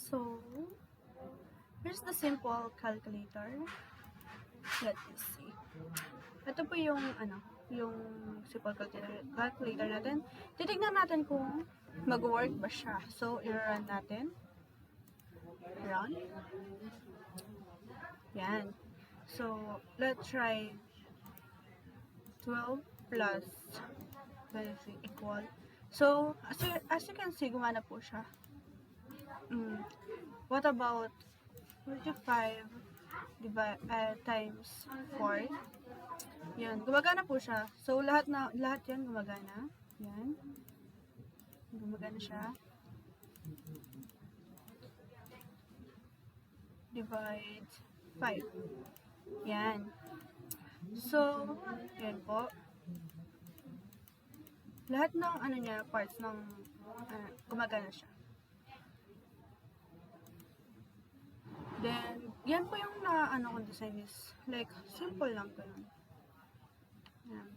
So, here's the simple calculator. Let me see. Ito po yung yung simple calculator natin. Titignan natin kung mag-work ba siya. So, i-run natin. Run. Yan. So, let's try 12 plus 23 equal. So, as you can see, gumana po siya. What about 45 times 4? Yan, gumagana po siya. So, lahat yan gumagana. Yan. Gumagana siya. Divide 5. Yan. So, yan po. Lahat ng parts ng gumagana siya. Then, yan po yung kong design is like simple lang po yun. Yan.